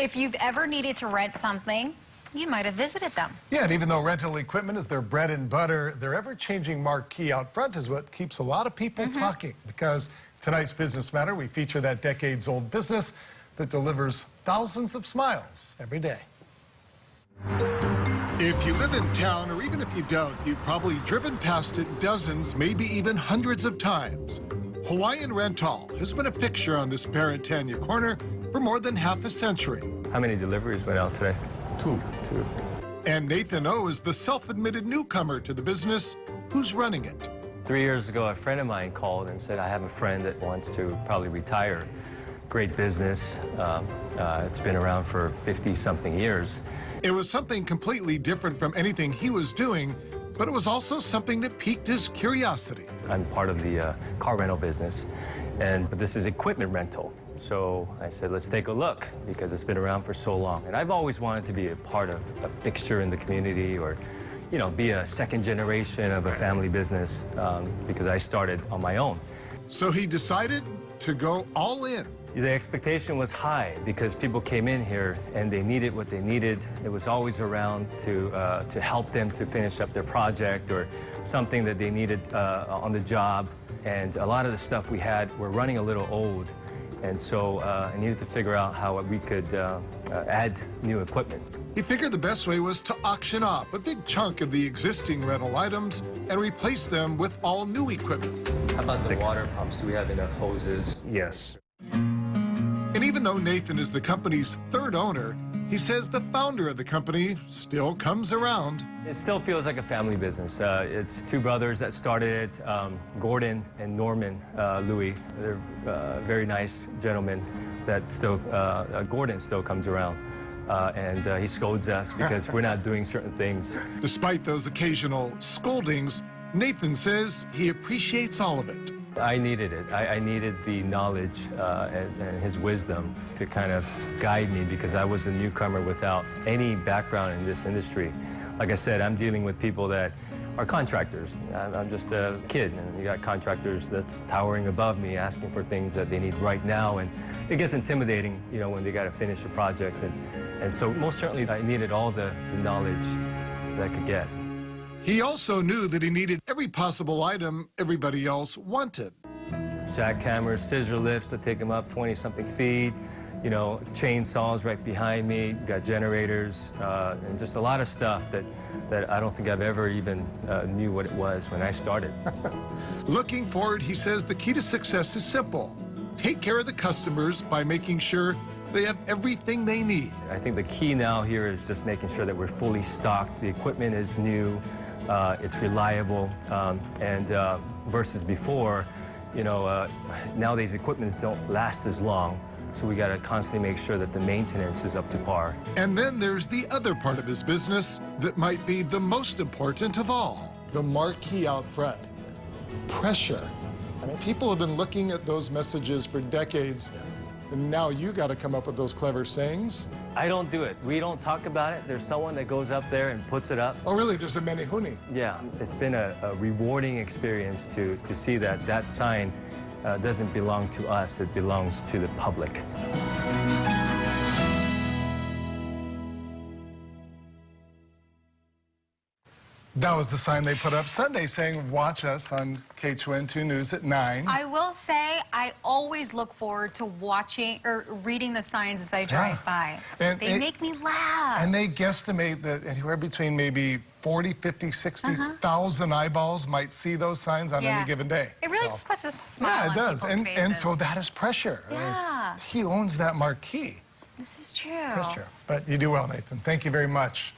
If you've ever needed to rent something, you might have visited them. Yeah, and even though rental equipment is their bread and butter, their ever-changing marquee out front is what keeps a lot of people talking. Because tonight's Business Matter, we feature that decades-old business that delivers thousands of smiles every day. If you live in town, or even if you don't, you've probably driven past it dozens, maybe even hundreds of times. Hawaiian Rental has been a fixture on this Paratanya corner for more than half a century. How many deliveries went out today? Two. And Nathan O is the self-admitted newcomer to the business who's running it. 3 years ago, a friend of mine called and said, I have a friend that wants to probably retire. Great business. It's been around for 50-something years. It was something completely different from anything he was doing, but it was also something that piqued his curiosity. I'm part of the car rental business, but this is equipment rental. So I said, let's take a look, because it's been around for so long. And I've always wanted to be a part of a fixture in the community, or, you know, be a second generation of a family business, because I started on my own. So he decided to go all in. The expectation was high because people came in here and they needed what they needed. It was always around to help them to finish up their project or something that they needed on the job. And a lot of the stuff we had were running a little old. And so I needed to figure out how we could add new equipment. He figured the best way was to auction off a big chunk of the existing rental items and replace them with all new equipment. How about the water pumps? Do we have enough hoses? Yes. And even though Nathan is the company's third owner, he says the founder of the company still comes around. It still feels like a family business. It's two brothers that started it, Gordon and Norman Louis. They're very nice gentlemen that still, Gordon still comes around. And he scolds us because we're not doing certain things. Despite those occasional scoldings, Nathan says he appreciates all of it. I needed it. I needed the knowledge and his wisdom to kind of guide me, because I was a newcomer without any background in this industry. Like I said, I'm dealing with people that are contractors. I'm just a kid, and you got contractors that's towering above me asking for things that they need right now, and it gets intimidating, you know, when they got to finish a project. And so most certainly I needed all the knowledge that I could get. He also knew that he needed every possible item everybody else wanted. Jackhammers, scissor lifts to take them up 20-something feet, you know, chainsaws right behind me, got generators, and just a lot of stuff that I don't think I've ever even knew what it was when I started. Looking forward, he says the key to success is simple. Take care of the customers by making sure they have everything they need. I think the key now here is just making sure that we're fully stocked. The equipment is new, it's reliable, and versus before, you know, nowadays equipment don't last as long. So we got to constantly make sure that the maintenance is up to par. And then there's the other part of his business that might be the most important of all. The marquee out front. Pressure. I mean, people have been looking at those messages for decades, and now you got to come up with those clever sayings. I don't do it. We don't talk about it. There's someone that goes up there and puts it up. Oh, really? There's a menehune. Yeah. It's been a rewarding experience to see that that sign doesn't belong to us. It belongs to the public. That was the sign they put up Sunday saying, watch us on KHON2 News at 9. I will say, I always look forward to watching or reading the signs as I drive by. And they make me laugh. And they guesstimate that anywhere between maybe 40, 50, 60,000 eyeballs might see those signs on any given day. It really just puts a smile on people's faces. And so that is pressure. Yeah. I mean, he owns that marquee. This is true. That's true. But you do well, Nathan. Thank you very much.